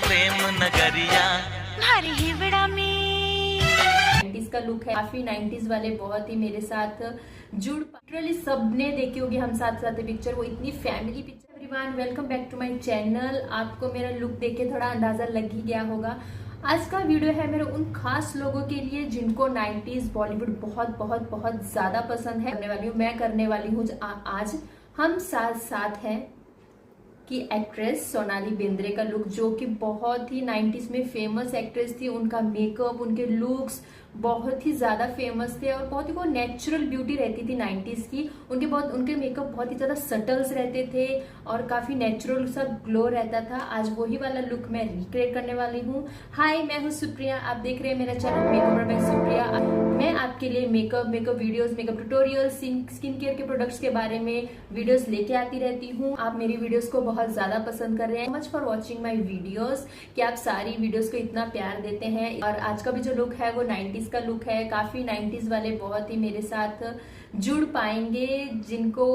प्रेम नगरिया हमारे हिवड़ा में 90s का लुक है, काफी 90s वाले बहुत ही मेरे साथ जुड़ लिटरली सबने देखी होगी हम साथ साथ पिक्चर, वो इतनी family picture. Everyone welcome back to my channel. आपको मेरा लुक देख के थोड़ा अंदाजा लग ही गया होगा। आज का वीडियो है मेरे उन खास लोगों के लिए जिनको 90s बॉलीवुड बहुत बहुत बहुत ज्यादा पसंद है। मैं करने वाली हूँ आज हम साथ साथ हैं की एक्ट्रेस सोनाली बेंद्रे का लुक, जो कि बहुत ही 90s में फेमस एक्ट्रेस थी। उनका मेकअप, उनके लुक्स बहुत ही ज्यादा फेमस थे और बहुत ही वो नेचुरल ब्यूटी रहती थी 90s की। उनके मेकअप बहुत ही ज्यादा सटल्स रहते थे और काफी नेचुरल सा ग्लो रहता था। आज वही वाला लुक मैं रिक्रिएट करने वाली हूँ। हाय, मैं हूँ सुप्रिया, आप देख रहे हैं मेरा चैनल मेकअप बाय सुप्रिया। मैं आपके लिए makeup videos, makeup tutorial, skin care के प्रोडक्ट्स के बारे में वीडियोस लेके आती रहती हूँ। आप मेरी वीडियोस को बहुत ज्यादा पसंद कर रहे हैं। Much for watching my videos कि आप सारी वीडियोस को इतना प्यार देते हैं। और आज का भी जो लुक है वो 90s का लुक है। काफी 90s वाले बहुत ही मेरे साथ जुड़ पाएंगे, जिनको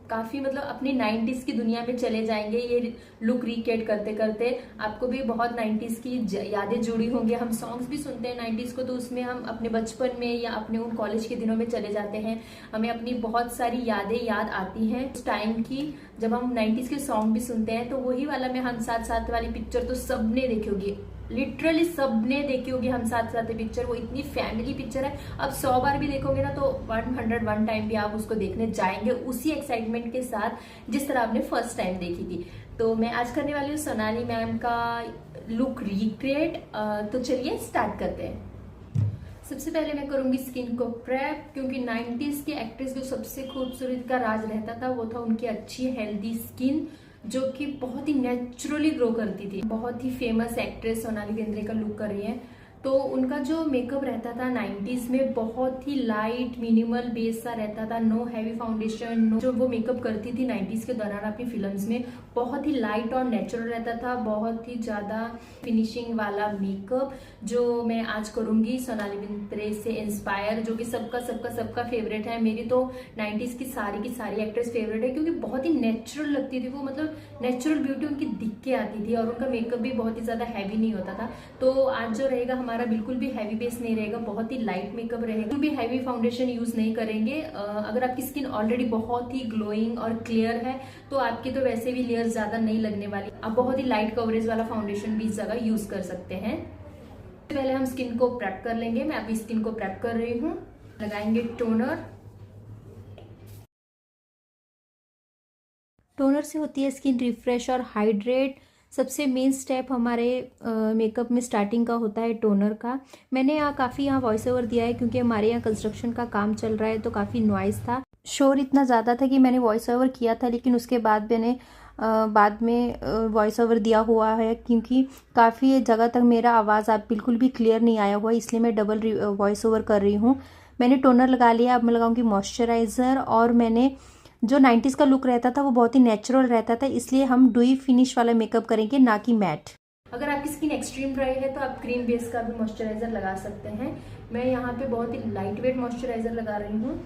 काफी मतलब अपनी 90s की दुनिया में चले जाएंगे। ये लुक रिक्रिएट करते करते आपको भी बहुत 90s की यादें जुड़ी होंगी। हम सॉन्ग्स भी सुनते हैं 90s को, तो उसमें हम अपने बचपन में या अपने उन कॉलेज के दिनों में चले जाते हैं। हमें अपनी बहुत सारी यादें याद आती हैं उस टाइम की, जब हम 90s के सॉन्ग भी सुनते हैं। तो वही वाला मैं हम साथ साथ वाली पिक्चर तो सबने देखी होगी, लिटरली सबने देखी होगी हम साथ साथ पिक्चर। वो इतनी फैमिली पिक्चर है, अब 100 बार भी देखोगे ना तो 101 टाइम भी आप उसको देखने जाएंगे उसी एक्साइटमेंट के साथ जिस तरह आपने फर्स्ट टाइम देखी थी। तो मैं आज करने वाली हूँ सोनाली मैम का लुक रिक्रिएट। तो चलिए स्टार्ट करते हैं। सबसे पहले मैं करूंगी स्किन को प्रेप, क्योंकि 90s की एक्ट्रेस जो सबसे खूबसूरत का राज रहता था वो था उनकी अच्छी हेल्दी स्किन, जो कि बहुत ही नेचुरली ग्रो करती थी। बहुत ही फेमस एक्ट्रेस सोनाली बेंद्रे का लुक कर रही है। तो उनका जो मेकअप रहता था 90s में बहुत ही लाइट मिनिमल बेस सा रहता था, नो हैवी फाउंडेशन। जो वो मेकअप करती थी 90s के दौरान अपनी फिल्म्स में, बहुत ही लाइट और नेचुरल रहता था। बहुत ही ज्यादा फिनिशिंग वाला मेकअप जो मैं आज करूंगी सोनाली बेंद्रे से इंस्पायर, जो कि सबका फेवरेट है। मेरी तो 90s की सारी एक्ट्रेस फेवरेट है, क्योंकि बहुत ही नेचुरल लगती थी वो। मतलब नेचुरल ब्यूटी उनकी दिख के आती थी और उनका मेकअप भी बहुत ही ज्यादा हैवी नहीं होता था। तो आज जो रहेगा हमारा बिल्कुल भी हैवी बेस नहीं रहेगा, बहुत ही लाइट मेकअप रहेगा। बिल्कुल भी हैवी फाउंडेशन यूज नहीं करेंगे। अगर आपकी स्किन ऑलरेडी बहुत ही ग्लोइंग और क्लियर है तो आपकी तो वैसे भी लेयर ज्यादा नहीं लगने वाली। आप बहुत ही लाइट कवरेज वाला फाउंडेशन भी इस जगह यूज कर सकते हैं। पहले हम स्किन को प्रेप कर लेंगे। मैं अभी स्किन को प्रेप कर रही हूँ। लगाएंगे टोनर। टोनर से होती है स्किन रिफ्रेश और हाइड्रेट। सबसे मेन स्टेप हमारे मेकअप में स्टार्टिंग का होता है टोनर का। मैंने यहाँ वॉइस ओवर दिया है क्योंकि हमारे यहाँ कंस्ट्रक्शन का काम चल रहा है, तो काफ़ी नॉइस था, शोर इतना ज़्यादा था कि मैंने वॉइस ओवर किया था, लेकिन उसके बाद मैंने बाद में वॉइस ओवर दिया हुआ है, क्योंकि काफ़ी जगह तक मेरा आवाज़ आप बिल्कुल भी क्लियर नहीं आया हुआ, इसलिए मैं डबल वॉइस ओवर कर रही हूँ। मैंने टोनर लगा लिया। अब मैं लगाऊंगी मॉइस्चराइज़र। और मैंने जो 90s का लुक रहता था वो बहुत ही नेचुरल रहता था, इसलिए हम डुई फिनिश वाला मेकअप करेंगे, ना कि मैट। अगर आपकी स्किन एक्सट्रीम ड्राई है तो आप क्रीम बेस का भी मॉइस्चराइजर लगा सकते हैं। मैं यहाँ पे बहुत ही लाइट वेट मॉइस्चराइजर लगा रही हूँ।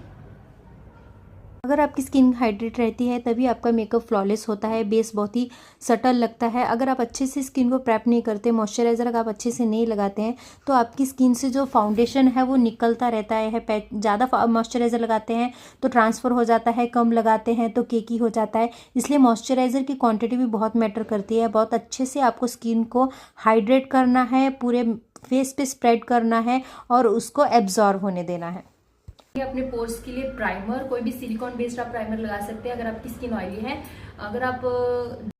अगर आपकी स्किन हाइड्रेट रहती है तभी आपका मेकअप फ्लॉलेस होता है, बेस बहुत ही सटल लगता है। अगर आप अच्छे से स्किन को प्रेप नहीं करते, मॉइस्चराइजर अगर आप अच्छे से नहीं लगाते हैं, तो आपकी स्किन से जो फाउंडेशन है वो निकलता रहता है। ज़्यादा मॉइस्चराइजर लगाते हैं तो ट्रांसफ़र हो जाता है, कम लगाते हैं तो केकी हो जाता है। इसलिए मॉइस्चराइजर की क्वांटिटी भी बहुत मैटर करती है। बहुत अच्छे से आपको स्किन को हाइड्रेट करना है, पूरे फेस पे स्प्रेड करना है और उसको एब्जॉर्ब होने देना है। अपने पोर्स के लिए प्राइमर, कोई भी सिलिकॉन बेस्ड आप प्राइमर लगा सकते हैं अगर आपकी स्किन ऑयली है। अगर आप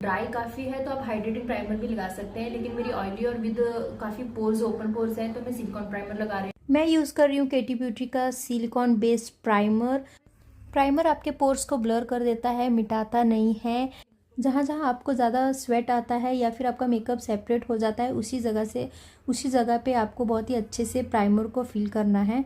ड्राई काफ़ी है तो आप हाइड्रेटिंग प्राइमर भी लगा सकते हैं, लेकिन मेरी ऑयली और विद काफ़ी पोर्स, ओपन पोर्स है, तो मैं सिलिकॉन प्राइमर लगा रही हूँ। मैं यूज़ कर रही हूँ केटी ब्यूटी का सिलिकॉन बेस्ड प्राइमर आपके पोर्स को ब्लर कर देता है, मिटाता नहीं है। जहाँ जहाँ आपको ज़्यादा स्वेट आता है या फिर आपका मेकअप सेपरेट हो जाता है, उसी जगह पे आपको बहुत ही अच्छे से प्राइमर को फिल करना है।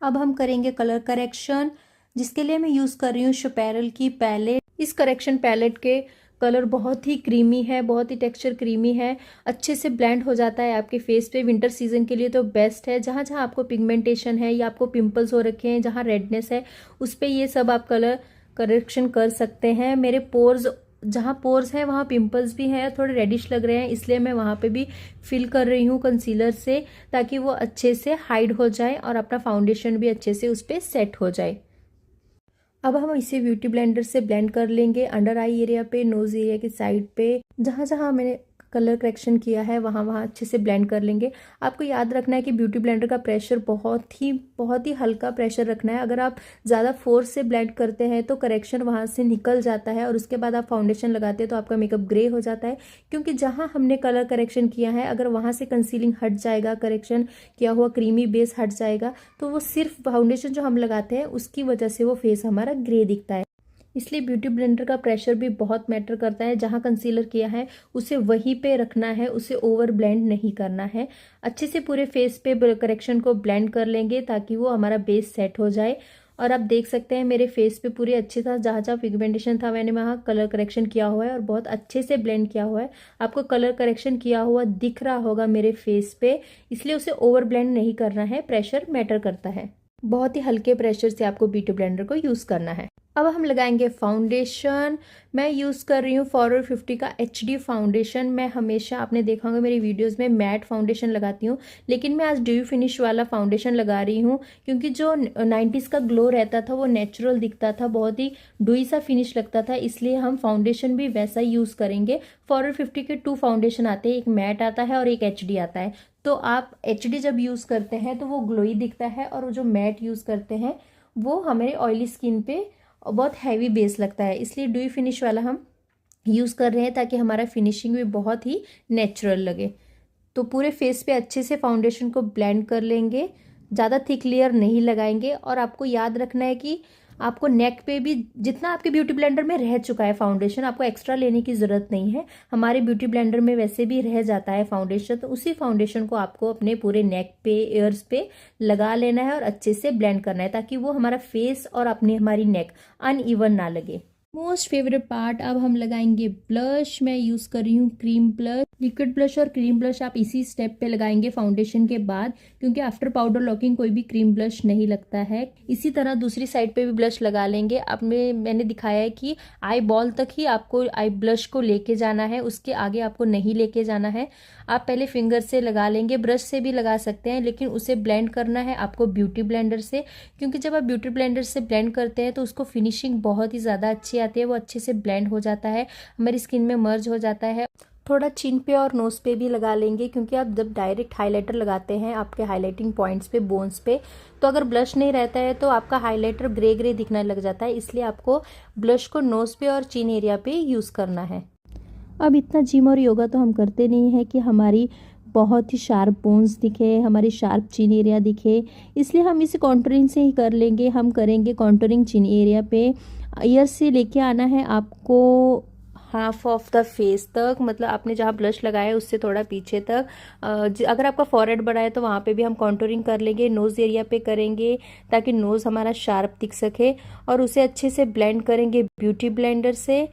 अब हम करेंगे कलर करेक्शन, जिसके लिए मैं यूज़ कर रही हूँ शोपेरल की पैलेट। इस करेक्शन पैलेट के कलर बहुत ही क्रीमी है, बहुत ही टेक्सचर क्रीमी है, अच्छे से ब्लेंड हो जाता है आपके फेस पे। विंटर सीजन के लिए तो बेस्ट है। जहाँ जहाँ आपको पिगमेंटेशन है या आपको पिंपल्स हो रखे हैं, जहाँ रेडनेस है, उस पर ये सब आप कलर करेक्शन कर सकते हैं। मेरे पोर्स जहाँ पोर्स हैं वहाँ पिंपल्स भी हैं, थोड़े रेडिश लग रहे हैं, इसलिए मैं वहाँ पे भी फिल कर रही हूँ कंसीलर से, ताकि वो अच्छे से हाइड हो जाए और अपना फाउंडेशन भी अच्छे से उस पर सेट हो जाए। अब हम इसे ब्यूटी ब्लेंडर से ब्लेंड कर लेंगे अंडर आई एरिया पे, नोज एरिया के साइड पे, जहाँ जहाँ मैंने कलर करेक्शन किया है वहाँ वहाँ अच्छे से ब्लेंड कर लेंगे। आपको याद रखना है कि ब्यूटी ब्लेंडर का प्रेशर बहुत ही हल्का प्रेशर रखना है। अगर आप ज़्यादा फोर्स से ब्लेंड करते हैं तो करेक्शन वहाँ से निकल जाता है और उसके बाद आप फाउंडेशन लगाते हैं तो आपका मेकअप ग्रे हो जाता है। क्योंकि जहाँ हमने कलर करेक्शन किया है, अगर वहाँ से कंसीलिंग हट जाएगा, करेक्शन किया हुआ क्रीमी बेस हट जाएगा, तो वो सिर्फ फाउंडेशन जो हम लगाते हैं उसकी वजह से वो फेस हमारा ग्रे दिखता है। इसलिए ब्यूटी ब्लेंडर का प्रेशर भी बहुत मैटर करता है। जहाँ कंसीलर किया है उसे वहीं पे रखना है, उसे ओवर ब्लेंड नहीं करना है। अच्छे से पूरे फेस पे करेक्शन को ब्लेंड कर लेंगे ताकि वो हमारा बेस सेट हो जाए। और आप देख सकते हैं मेरे फेस पे पूरे अच्छे था, जहाँ जहाँ पिगमेंटेशन था मैंने वहाँ कलर करेक्शन किया हुआ है और बहुत अच्छे से ब्लेंड किया हुआ है। आपको कलर करेक्शन किया हुआ दिख रहा होगा मेरे फेस पे, इसलिए उसे ओवर ब्लेंड नहीं करना है। प्रेशर मैटर करता है, बहुत ही हल्के प्रेशर से आपको ब्यूटी ब्लेंडर को यूज़ करना है। अब हम लगाएंगे फाउंडेशन। मैं यूज़ कर रही हूँ फॉरवर्ड 50 का HD फाउंडेशन। मैं हमेशा, आपने देखा होगा मेरी वीडियोस में, मैट फाउंडेशन लगाती हूँ, लेकिन मैं आज ड्यू फिनिश वाला फाउंडेशन लगा रही हूँ क्योंकि जो 90s का ग्लो रहता था वो नेचुरल दिखता था, बहुत ही डुई सा फिनिश लगता था, इसलिए हम फाउंडेशन भी वैसा ही यूज़ करेंगे। फॉरवर्ड 50 के 2 फाउंडेशन आते हैं, एक मैट आता है और एक HD आता है। तो आप HD जब यूज़ करते हैं तो वो ग्लोई दिखता है, और जो मैट यूज़ करते हैं वो हमारे ऑयली स्किन पे बहुत हैवी बेस लगता है। इसलिए ड्यू फिनिश वाला हम यूज़ कर रहे हैं ताकि हमारा फिनिशिंग भी बहुत ही नेचुरल लगे। तो पूरे फेस पे अच्छे से फाउंडेशन को ब्लेंड कर लेंगे, ज़्यादा थिक लेयर नहीं लगाएंगे। और आपको याद रखना है कि आपको नेक पे भी जितना आपके ब्यूटी ब्लेंडर में रह चुका है फाउंडेशन, आपको एक्स्ट्रा लेने की ज़रूरत नहीं है। हमारे ब्यूटी ब्लेंडर में वैसे भी रह जाता है फाउंडेशन, तो उसी फाउंडेशन को आपको अपने पूरे नेक पे, एयर्स पे लगा लेना है और अच्छे से ब्लेंड करना है ताकि वो हमारा फेस और अपनी हमारी नेक अनइवन ना लगे। मोस्ट फेवरेट पार्ट, अब हम लगाएंगे ब्लश। मैं यूज़ कर रही हूँ क्रीम ब्लश। लिक्विड ब्लश और क्रीम ब्लश आप इसी स्टेप पे लगाएंगे फाउंडेशन के बाद, क्योंकि आफ्टर पाउडर लॉकिंग कोई भी क्रीम ब्लश नहीं लगता है। इसी तरह दूसरी साइड पे भी ब्लश लगा लेंगे। अब मैंने दिखाया है कि आई बॉल तक ही आपको आई ब्लश को लेके जाना है, उसके आगे आपको नहीं लेके जाना है। आप पहले फिंगर से लगा लेंगे, ब्रश से भी लगा सकते हैं, लेकिन उसे ब्लेंड करना है आपको ब्यूटी ब्लेंडर से, क्योंकि जब आप ब्यूटी ब्लेंडर से ब्लेंड करते हैं तो उसको फिनिशिंग बहुत ही ज़्यादा अच्छी आती है, वो अच्छे से ब्लेंड हो जाता है, हमारी स्किन में मर्ज हो जाता है। थोड़ा चिन पे और नोज पे भी लगा लेंगे, क्योंकि आप जब डायरेक्ट हाइलाइटर लगाते हैं आपके हाइलाइटिंग पॉइंट्स पे, बोन्स पे, तो अगर ब्लश नहीं रहता है तो आपका हाइलाइटर ग्रे ग्रे दिखने लग जाता है। इसलिए आपको ब्लश को नोज पे और चिन एरिया पे यूज़ करना है। अब इतना जिम और योगा तो हम करते नहीं है कि हमारी बहुत ही शार्प बोन्स दिखे, हमारी शार्प चिन एरिया दिखे, इसलिए हम इसे कॉन्टूरिंग से ही कर लेंगे। हम करेंगे कॉन्टूरिंग चिन एरिया पे। ईयर से लेके आना है आपको हाफ ऑफ द फेस तक, मतलब आपने जहाँ ब्लश लगाया है उससे थोड़ा पीछे तक। अगर आपका फॉरहेड बड़ा है तो वहाँ पे भी हम कॉन्टूरिंग कर लेंगे। नोज़ एरिया पे करेंगे ताकि नोज़ हमारा शार्प दिख सके, और उसे अच्छे से ब्लेंड करेंगे ब्यूटी ब्लेंडर से।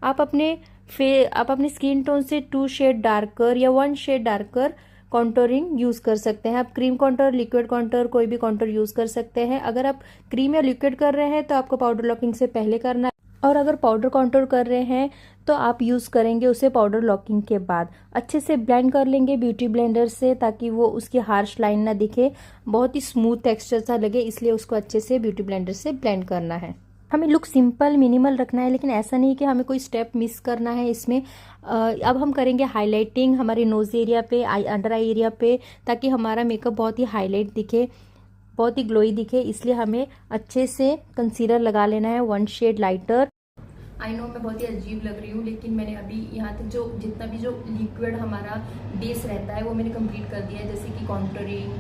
आप अपने स्किन टोन से 2 शेड डार्कर या 1 शेड डार्कर कॉन्टोरिंग यूज़ कर सकते हैं। आप क्रीम कॉन्टोर, लिक्विड कॉन्टोर, कोई भी कॉन्टोर यूज़ कर सकते हैं। अगर आप क्रीम या लिक्विड कर रहे हैं तो आपको पाउडर लॉकिंग से पहले करना है, और अगर पाउडर कॉन्टोर कर रहे हैं तो आप यूज़ करेंगे उसे पाउडर लॉकिंग के बाद। अच्छे से ब्लेंड कर लेंगे ब्यूटी ब्लेंडर से ताकि वो उसकी हार्श लाइन ना दिखे, बहुत ही स्मूथ टेक्सचर सा लगे, इसलिए उसको अच्छे से ब्यूटी ब्लेंडर से ब्लेंड करना है। हमें लुक सिंपल मिनिमल रखना है, लेकिन ऐसा नहीं कि हमें कोई स्टेप मिस करना है इसमें। अब हम करेंगे हाइलाइटिंग हमारे नोज़ एरिया पे, अंडर आई एरिया पे, ताकि हमारा मेकअप बहुत ही हाईलाइट दिखे, बहुत ही ग्लोई दिखे। इसलिए हमें अच्छे से कंसीलर लगा लेना है 1 शेड लाइटर। आई नो मैं बहुत ही अजीब लग रही हूँ, लेकिन मैंने अभी यहाँ तक जो जितना भी जो लिक्विड हमारा बेस रहता है वो मैंने कंप्लीट कर दिया है, जैसे कि कॉन्टूरिंग,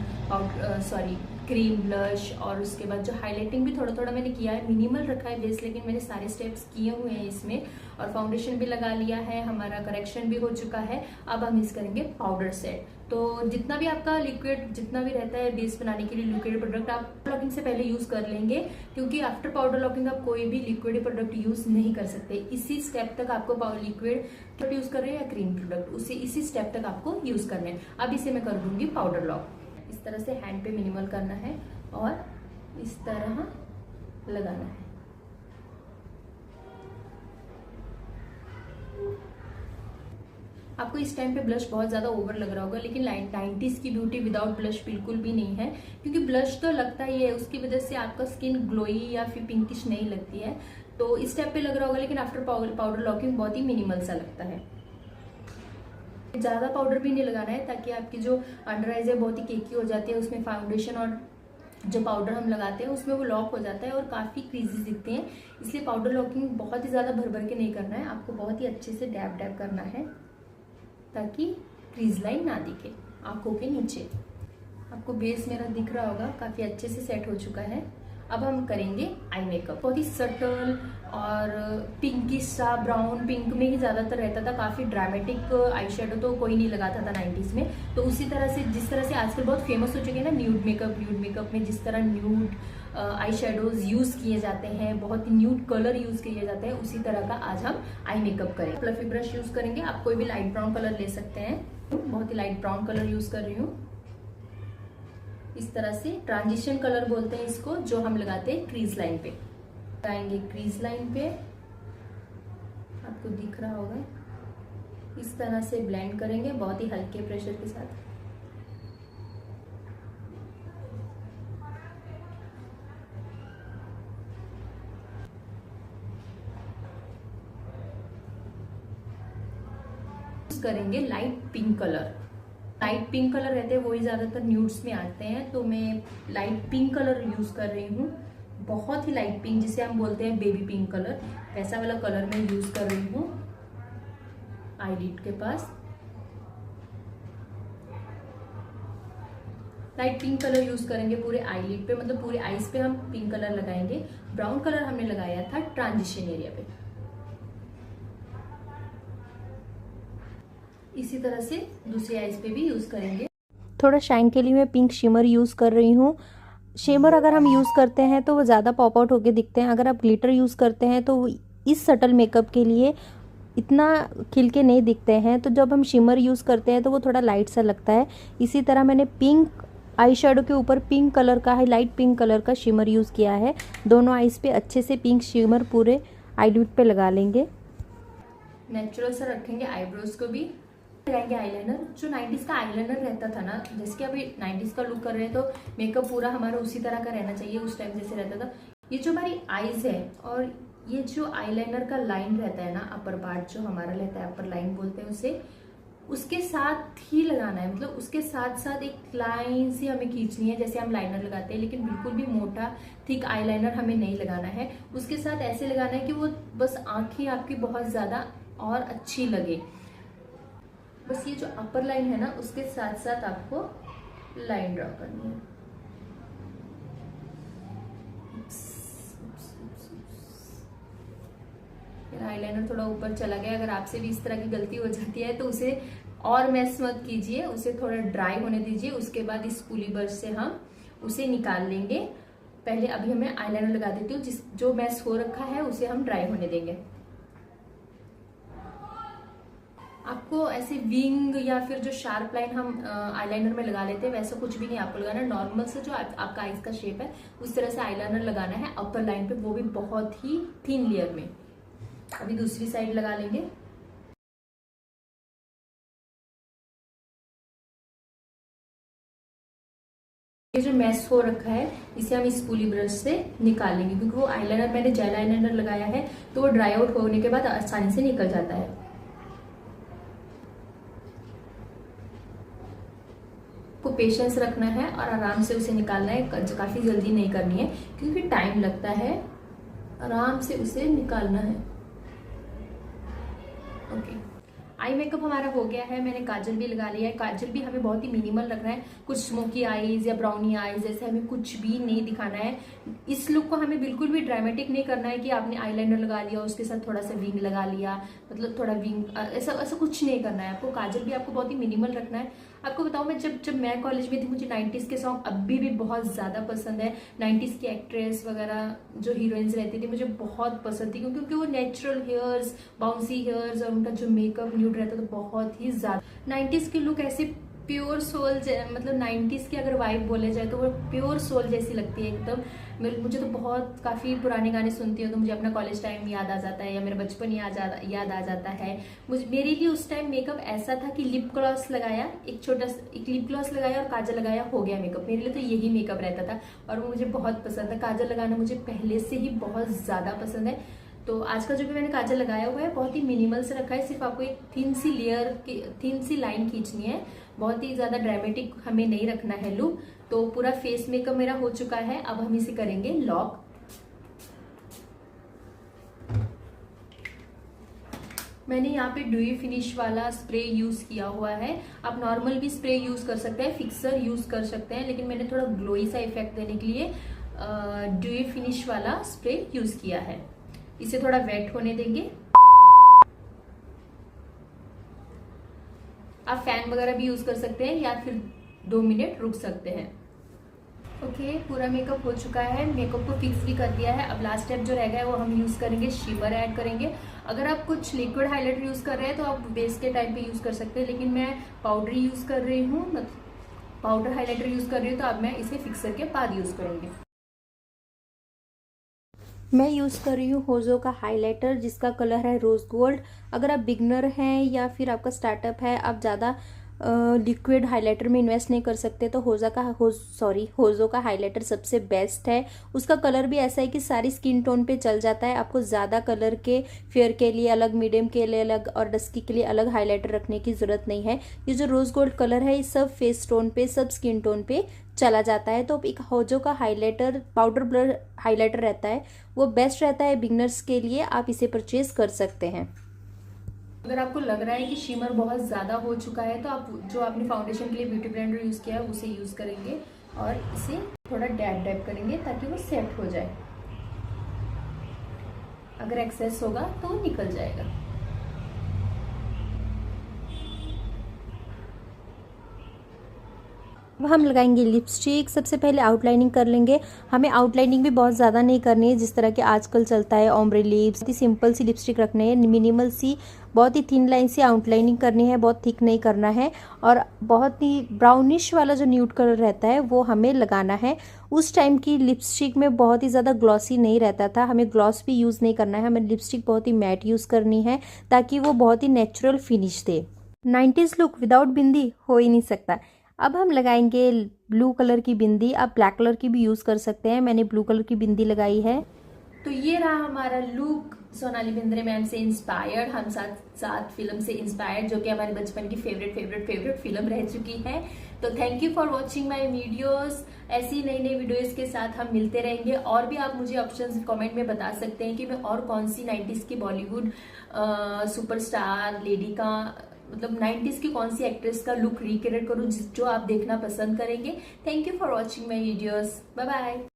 क्रीम ब्लश, और उसके बाद जो हाइलाइटिंग भी थोड़ा थोड़ा मैंने किया है। मिनिमल रखा है बेस, लेकिन मैंने सारे स्टेप्स किए हुए हैं इसमें, और फाउंडेशन भी लगा लिया है, हमारा करेक्शन भी हो चुका है। अब हम इस करेंगे पाउडर सेट। तो जितना भी आपका लिक्विड जितना भी रहता है बेस बनाने के लिए लिक्विड प्रोडक्ट आप लॉकिंग से पहले यूज कर लेंगे, क्योंकि आफ्टर पाउडर लॉकिंग आप कोई भी लिक्विड प्रोडक्ट यूज नहीं कर सकते। इसी स्टेप तक आपको लिक्विड यूज कर रहे हैं या क्रीम प्रोडक्ट, उसे इसी स्टेप तक आपको यूज करना है। अब इसे मैं कर दूंगी पाउडर लॉक। इस तरह से हैंड पे मिनिमल करना है और इस तरह लगाना है। आपको इस टाइम पे ब्लश बहुत ज़्यादा ओवर लग रहा होगा, लेकिन 90s की ब्यूटी विदाउट ब्लश बिल्कुल भी नहीं है, क्योंकि ब्लश तो लगता ही है, उसकी वजह से आपका स्किन ग्लोई या फिर पिंकिश नहीं लगती है। तो इस टाइप पे लग रहा होगा, लेकिन आफ्टर पाउडर लॉकिंग बहुत ही मिनिमल सा लगता है। ज़्यादा पाउडर भी नहीं लगाना है, ताकि आपकी जो अंडर आइज है बहुत ही केकी हो जाती है, उसमें फाउंडेशन और जो पाउडर हम लगाते हैं उसमें वो लॉक हो जाता है और काफ़ी क्रीजेस दिखते हैं। इसलिए पाउडर लॉकिंग बहुत ही ज़्यादा भर भर के नहीं करना है, आपको बहुत ही अच्छे से डैब डैब करना है, ताकि क्रीज लाइन ना दिखे आंखों के नीचे। आपको बेस मेरा दिख रहा होगा, काफ़ी अच्छे से सेट हो चुका है। अब हम करेंगे आई मेकअप। बहुत ही सटल और पिंकिश सा, ब्राउन पिंक में ही ज़्यादातर रहता था, काफ़ी ड्रामेटिक आई शेडो तो कोई नहीं लगाता था 90s में। तो उसी तरह से जिस तरह से आजकल बहुत फेमस हो चुके हैं ना न्यूड मेकअप में जिस तरह न्यूड आई शेडोज यूज़ किए जाते हैं, बहुत ही न्यूड कलर यूज़ किए जाते हैं, उसी तरह का आज हम आई मेकअप करें। फ्लफी ब्रश यूज़ करेंगे, आप कोई भी लाइट ब्राउन कलर ले सकते हैं। बहुत ही लाइट ब्राउन कलर यूज़ कर रही हूँ। इस तरह से ट्रांजिशन कलर बोलते हैं इसको, जो हम लगाते हैं क्रीज लाइन पे। लगाएंगे क्रीज लाइन पे, आपको दिख रहा होगा, इस तरह से ब्लेंड करेंगे बहुत ही हल्के प्रेशर के साथ। करेंगे light pink colour. Light pink colour रहते हैं, वही ज्यादातर न्यूड्स में आते हैं, तो मैं लाइट पिंक कलर यूज कर रही हूँ। बहुत ही लाइट पिंक, जिसे हम बोलते हैं बेबी पिंक कलर, वैसा वाला कलर मैं यूज कर रही हूँ आईलिड के पास। लाइट पिंक कलर यूज करेंगे पूरे आईलिड पे, मतलब पूरे आईज पे हम पिंक कलर लगाएंगे। ब्राउन कलर हमने लगाया था ट्रांजिशन एरिया पे। इसी तरह से दूसरी आईज पे भी यूज करेंगे। थोड़ा शाइन के लिए मैं पिंक शिमर यूज़ कर रही हूँ। शिमर अगर हम यूज़ करते हैं तो वो ज़्यादा पॉप आउट होके दिखते हैं, अगर आप ग्लिटर यूज़ करते हैं तो इस सटल मेकअप के लिए इतना खिल के नहीं दिखते हैं। तो जब हम शिमर यूज़ करते हैं तो वो थोड़ा लाइट सा लगता है। इसी तरह मैंने पिंक आई शेडो के ऊपर पिंक कलर का है, लाइट पिंक कलर का शिमर यूज़ किया है। दोनों आईज पे अच्छे से पिंक शिमर पूरे आईलिड पे लगा लेंगे। नेचुरल सा रखेंगे आईब्रोज को भी। लगाएंगे आईलाइनर। जो 90s का आईलाइनर रहता था ना, जैसे कि अभी 90s का लुक कर रहे हैं तो मेकअप पूरा हमारा उसी तरह का रहना चाहिए, उस टाइम जैसे रहता था। ये जो हमारी आईज है और ये जो आईलाइनर का लाइन रहता है ना, अपर पार्ट जो हमारा रहता है, अपर लाइन बोलते हैं उसे, उसके साथ ही लगाना है। मतलब उसके साथ साथ एक लाइन सी हमें खींचनी है, जैसे हम लाइनर लगाते हैं, लेकिन बिल्कुल भी मोटा थिक आईलाइनर हमें नहीं लगाना है। उसके साथ ऐसे लगाना है कि वो बस आंखें आपकी बहुत ज्यादा और अच्छी लगे। बस ये जो अपर लाइन है ना, उसके साथ साथ आपको लाइन ड्रॉ करनी है। मेरा आईलाइनर थोड़ा ऊपर चला गया, अगर आपसे भी इस तरह की गलती हो जाती है तो उसे और मैस मत कीजिए, उसे थोड़ा ड्राई होने दीजिए। उसके बाद इस पुली ब्रश से हम उसे निकाल लेंगे। पहले अभी हमें आईलाइनर लगा देती हूँ, जो मैस हो रखा है उसे हम ड्राई होने देंगे। आपको ऐसे विंग या फिर जो शार्प लाइन हम आईलाइनर में लगा लेते हैं वैसा कुछ भी नहीं आपको लगाना। नॉर्मल से जो आपका आईज का शेप है उस तरह से आईलाइनर लगाना है अपर लाइन पे, वो भी बहुत ही थिन लेयर में। अभी दूसरी साइड लगा लेंगे। ये जो मैस हो रखा है इसे हम इस पुली ब्रश से निकाल लेंगे, क्योंकि वो आईलाइनर मैंने जेल आईलाइनर लगाया है तो वो ड्राई आउट होने के बाद आसानी से निकल जाता है। को पेशेंस रखना है और आराम से उसे निकालना है, काफी जल्दी नहीं करनी है क्योंकि टाइम लगता है। आराम से उसे निकालना है। ओके, आई मेकअप हमारा हो गया है। मैंने काजल भी लगा लिया है। काजल भी हमें बहुत ही मिनिमल रखना है, कुछ स्मोकी आईज या ब्राउनी आईज जैसे हमें कुछ भी नहीं दिखाना है। इस लुक को हमें बिल्कुल भी ड्रामेटिक नहीं करना है कि आपने आईलाइनर लगा लिया उसके साथ थोड़ा सा विंग लगा लिया, मतलब थोड़ा विंग, ऐसा कुछ नहीं करना है आपको। काजल भी आपको बहुत ही मिनिमल रखना है। आपको बताऊं, मैं जब मैं कॉलेज में थी मुझे 90s के सॉन्ग अभी भी बहुत ज्यादा पसंद है। 90s की एक्ट्रेस वगैरह जो हीरोइंस रहती थी मुझे बहुत पसंद थी, क्योंकि वो नेचुरल हेयर्स, बाउंसी हेयर्स और उनका जो मेकअप न्यूड रहता था बहुत ही ज्यादा। 90s के लुक ऐसे प्योर सोल, मतलब 90s की अगर वाइब बोले जाए तो वो प्योर सोल जैसी लगती है एकदम। मुझे तो बहुत काफ़ी पुराने गाने सुनती हूँ तो मुझे अपना कॉलेज टाइम याद आ जाता है या मेरा बचपन याद आ जाता है। मेरे लिए उस टाइम मेकअप ऐसा था कि लिप ग्लॉस लगाया, एक लिप ग्लॉस लगाया और काजल लगाया, हो गया मेकअप। मेरे लिए तो यही मेकअप रहता था और वो मुझे बहुत पसंद है। काजल लगाना मुझे पहले से ही बहुत ज़्यादा पसंद है। तो आज का जो भी मैंने काजल लगाया हुआ है बहुत ही मिनिमल से रखा है। सिर्फ आपको एक थिन सी लाइन खींचनी है, बहुत ही ज़्यादा ड्रामेटिक हमें नहीं रखना है लुक। तो पूरा फेस मेकअप मेरा हो चुका है, अब हम इसे करेंगे लॉक। मैंने यहाँ पे ड्यूई फिनिश वाला स्प्रे यूज किया हुआ है। आप नॉर्मल भी स्प्रे यूज कर सकते हैं, फिक्सर यूज कर सकते हैं, लेकिन मैंने थोड़ा ग्लोई सा इफेक्ट देने के लिए ड्यूई फिनिश वाला स्प्रे यूज किया है। इसे थोड़ा वेट होने देंगे। आप फैन वगैरह भी यूज कर सकते हैं या फिर 2 मिनट रुक सकते हैं। ओके, पूरा मेकअप हो चुका है, मेकअप को फिक्स भी कर दिया है। अब लास्ट स्टेप जो रह गया है वो हम यूज करेंगे, शिमर ऐड करेंगे। अगर आप कुछ लिक्विड हाइलाइटर यूज कर रहे हैं तो आप बेस के टाइम पे यूज कर सकते हैं, लेकिन मैं पाउडर यूज कर रही हूँ, पाउडर हाइलाइटर यूज कर रही हूँ, तो अब मैं इसे फिक्सर के बाद यूज करूंगी। मैं यूज़ कर रही हूँ होजो का हाइलाइटर जिसका कलर है रोज गोल्ड। अगर आप बिगनर हैं या फिर आपका स्टार्टअप है, आप ज़्यादा लिक्विड हाइलाइटर में इन्वेस्ट नहीं कर सकते, तो होजो का हाइलाइटर सबसे बेस्ट है। उसका कलर भी ऐसा है कि सारी स्किन टोन पे चल जाता है। आपको ज़्यादा कलर के, फेयर के लिए अलग, मीडियम के लिए अलग और डस्की के लिए अलग हाइलाइटर रखने की ज़रूरत नहीं है। ये जो रोज गोल्ड कलर है ये सब फेस टोन पे, सब स्किन टोन पे चला जाता है। तो एक होजो का हाइलाइटर, पाउडर ब्लर हाइलाइटर रहता है, वो बेस्ट रहता है बिगनर्स के लिए, आप इसे परचेज कर सकते हैं। अगर आपको लग रहा है कि शिमर बहुत ज़्यादा हो चुका है तो आप जो आपने फाउंडेशन के लिए ब्यूटी ब्लेंडर यूज़ किया है उसे यूज़ करेंगे और इसे थोड़ा डैब डैब करेंगे ताकि वो सेट हो जाए। अगर एक्सेस होगा तो वो निकल जाएगा। अब हम लगाएंगे लिपस्टिक। सबसे पहले आउटलाइनिंग कर लेंगे। हमें आउटलाइनिंग भी बहुत ज़्यादा नहीं करनी है जिस तरह के आजकल चलता है ओम्ब्रे लिप्स। सिंपल सी लिपस्टिक रखनी है, मिनिमल सी, बहुत ही थिन लाइन से आउटलाइनिंग करनी है, बहुत थिक नहीं करना है। और बहुत ही ब्राउनिश वाला जो न्यूड कलर रहता है वो हमें लगाना है। उस टाइम की लिपस्टिक में बहुत ही ज़्यादा ग्लॉसी नहीं रहता था, हमें ग्लॉस भी यूज़ नहीं करना है। हमें लिपस्टिक बहुत ही मैट यूज़ करनी है ताकि वो बहुत ही नेचुरल फिनिश दे। 90s लुक विदाउट बिंदी हो ही नहीं सकता। अब हम लगाएंगे ब्लू कलर की बिंदी। आप ब्लैक कलर की भी यूज़ कर सकते हैं, मैंने ब्लू कलर की बिंदी लगाई है। तो ये रहा हमारा लुक सोनाली बिंद्रे मैम से इंस्पायर्ड, हम साथ फिल्म से इंस्पायर्ड, जो कि हमारे बचपन की फेवरेट फिल्म रह चुकी है। तो thank you for watching my videos. ऐसी नई वीडियोस के साथ हम मिलते रहेंगे। और भी आप मुझे ऑप्शंस कमेंट में बता सकते हैं कि मैं और कौन सी 90s की बॉलीवुड सुपरस्टार लेडी का, मतलब 90s की कौन सी एक्ट्रेस का लुक रिक्रिएट करूं जो आप देखना पसंद करेंगे। Thank you for watching my videos. Bye bye.